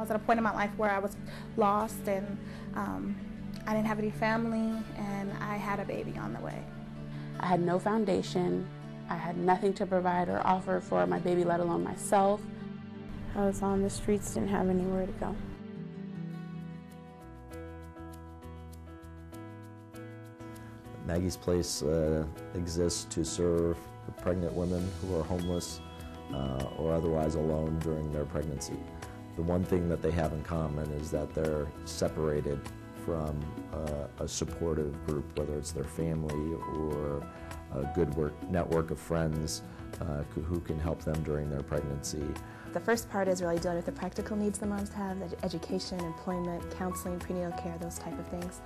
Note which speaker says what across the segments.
Speaker 1: was at a point in my life where I was lost and I didn't have any family, and I had a baby on the way.
Speaker 2: I had no foundation. I had nothing to provide or offer for my baby, let alone myself.
Speaker 3: I was on the streets, didn't have anywhere to go.
Speaker 4: Maggie's Place exists to serve pregnant women who are homeless or otherwise alone during their pregnancy. The one thing that they have in common is that they're separated from a supportive group, whether it's their family or a good network of friends who can help them during their pregnancy.
Speaker 5: The first part is really dealing with the practical needs the moms have, education, employment, counseling, prenatal care, those type of things.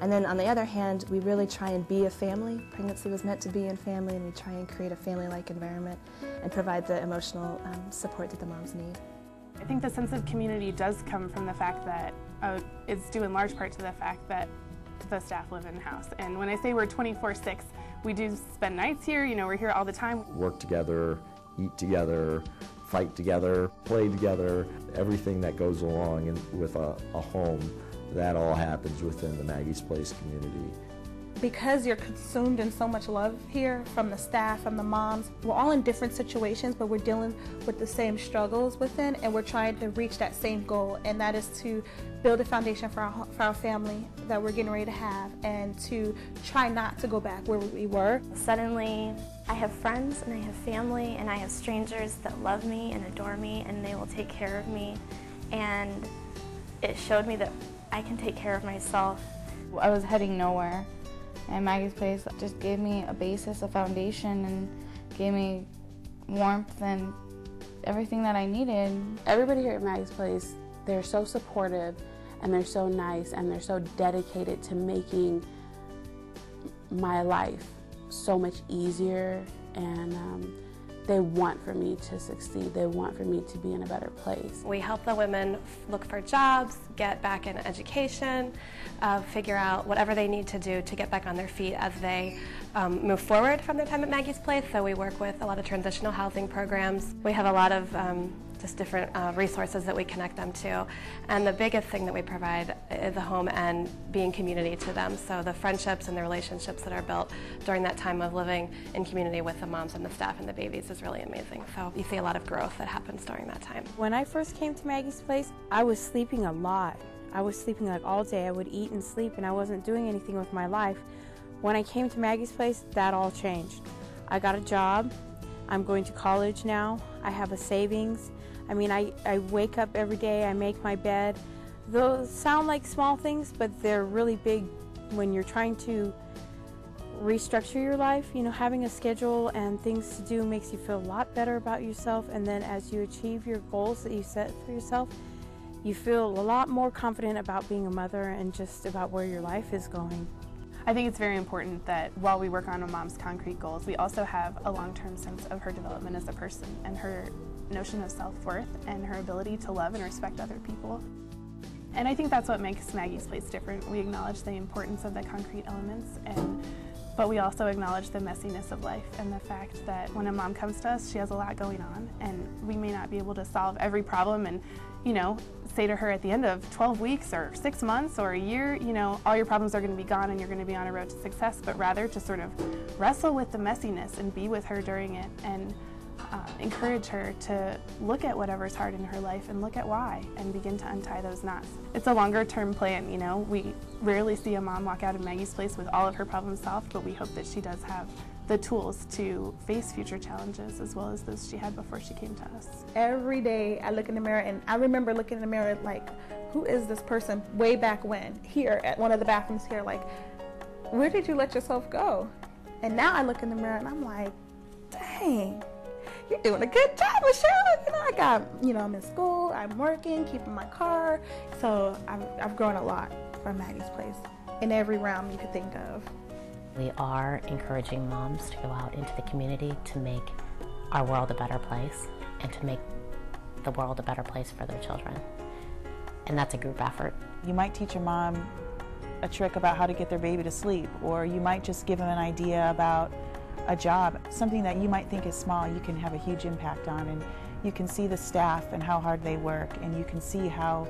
Speaker 5: And then on the other hand, we really try and be a family. Pregnancy was meant to be in family, and we try and create a family-like environment and provide the emotional support that the moms need.
Speaker 6: I think the sense of community does come from the fact that it's due in large part to the fact that the staff live in the house. And when I say we're 24/6, we do spend nights here, you know, we're here all the time.
Speaker 4: Work together, eat together, fight together, play together, everything that goes along with a home, that all happens within the Maggie's Place community.
Speaker 1: Because you're consumed in so much love here from the staff, from the moms, we're all in different situations, but we're dealing with the same struggles within, and we're trying to reach that same goal, and that is to build a foundation for our family that we're getting ready to have, and to try not to go back where we were.
Speaker 7: Suddenly, I have friends and I have family and I have strangers that love me and adore me, and they will take care of me, and it showed me that I can take care of myself.
Speaker 3: I was heading nowhere, and Maggie's Place just gave me a basis, a foundation, and gave me warmth and everything that I needed.
Speaker 2: Everybody here at Maggie's Place, they're so supportive, and they're so nice, and they're so dedicated to making my life so much easier, and they want for me to succeed. They want for me to be in a better place.
Speaker 8: We help the women look for jobs, get back in education, figure out whatever they need to do to get back on their feet as they move forward from their time at Maggie's Place. So we work with a lot of transitional housing programs. We have a lot of just different resources that we connect them to. And the biggest thing that we provide is a home and being community to them. So the friendships and the relationships that are built during that time of living in community with the moms and the staff and the babies is really amazing. So you see a lot of growth that happens during that time.
Speaker 3: When I first came to Maggie's Place, I was sleeping a lot. I was sleeping like all day. I would eat and sleep, and I wasn't doing anything with my life. When I came to Maggie's Place, that all changed. I got a job. I'm going to college now. I have a savings. I mean, I wake up every day, I make my bed. Those sound like small things, but they're really big when you're trying to restructure your life. You know, having a schedule and things to do makes you feel a lot better about yourself, and then as you achieve your goals that you set for yourself, you feel a lot more confident about being a mother and just about where your life is going.
Speaker 6: I think it's very important that while we work on a mom's concrete goals, we also have a long-term sense of her development as a person and her notion of self-worth and her ability to love and respect other people. And I think that's what makes Maggie's Place different. We acknowledge the importance of the concrete elements, but we also acknowledge the messiness of life and the fact that when a mom comes to us, she has a lot going on, and we may not be able to solve every problem and, you know, say to her at the end of 12 weeks or 6 months or a year, you know, all your problems are going to be gone and you're going to be on a road to success, but rather to sort of wrestle with the messiness and be with her during it, and encourage her to look at whatever's hard in her life and look at why and begin to untie those knots. It's a longer term plan, you know. We rarely see a mom walk out of Maggie's Place with all of her problems solved, but we hope that she does have the tools to face future challenges as well as those she had before she came to us.
Speaker 1: Every day I look in the mirror, and I remember looking in the mirror like, who is this person way back when? Here at one of the bathrooms here, like, where did you let yourself go? And now I look in the mirror and I'm like, dang, you're doing a good job, Michelle. You know, I'm in school, I'm working, keeping my car. So I've grown a lot from Maggie's Place in every realm you could think of.
Speaker 9: We are encouraging moms to go out into the community to make our world a better place and to make the world a better place for their children. And that's a group effort.
Speaker 10: You might teach a mom a trick about how to get their baby to sleep, or you might just give them an idea about a job. Something that you might think is small, you can have a huge impact on, and you can see the staff and how hard they work, and you can see how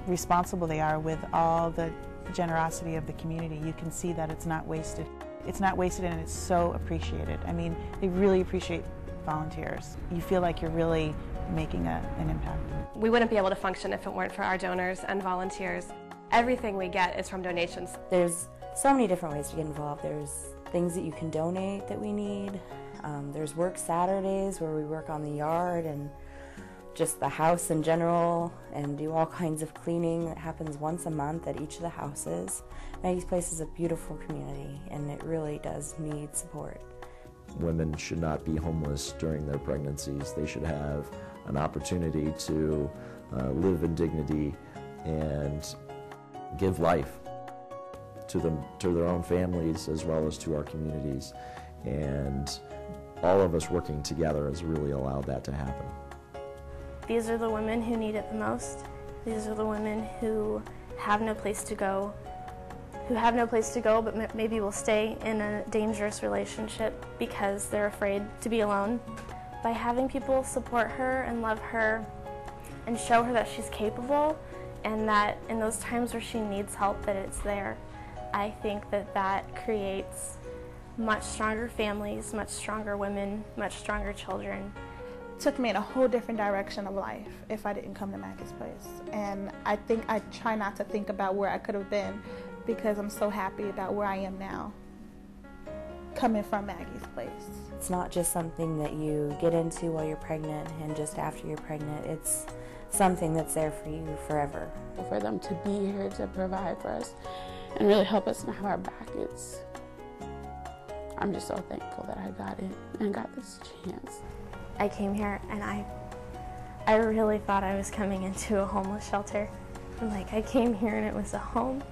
Speaker 10: responsible they are with all the generosity of the community. You can see that it's not wasted. It's not wasted, and it's so appreciated. I mean, they really appreciate volunteers. You feel like you're really making an impact.
Speaker 8: We wouldn't be able to function if it weren't for our donors and volunteers. Everything we get is from donations.
Speaker 11: There's so many different ways to get involved. There's things that you can donate that we need. There's work Saturdays where we work on the yard and just the house in general and do all kinds of cleaning that happens once a month at each of the houses. Maggie's Place is a beautiful community, and it really does need support.
Speaker 4: Women should not be homeless during their pregnancies. They should have an opportunity to live in dignity and give life to their own families as well as to our communities. And all of us working together has really allowed that to happen.
Speaker 7: These are the women who need it the most. These are the women who have no place to go, but maybe will stay in a dangerous relationship because they're afraid to be alone. By having people support her and love her and show her that she's capable and that in those times where she needs help that it's there, I think that creates much stronger families, much stronger women, much stronger children.
Speaker 1: Took me in a whole different direction of life if I didn't come to Maggie's Place. And I think I try not to think about where I could have been because I'm so happy about where I am now, coming from Maggie's Place.
Speaker 11: It's not just something that you get into while you're pregnant and just after you're pregnant. It's something that's there for you forever.
Speaker 2: For them to be here to provide for us and really help us and have our back, I'm just so thankful that I got it and got this chance.
Speaker 7: I came here and I really thought I was coming into a homeless shelter. I came here and it was a home.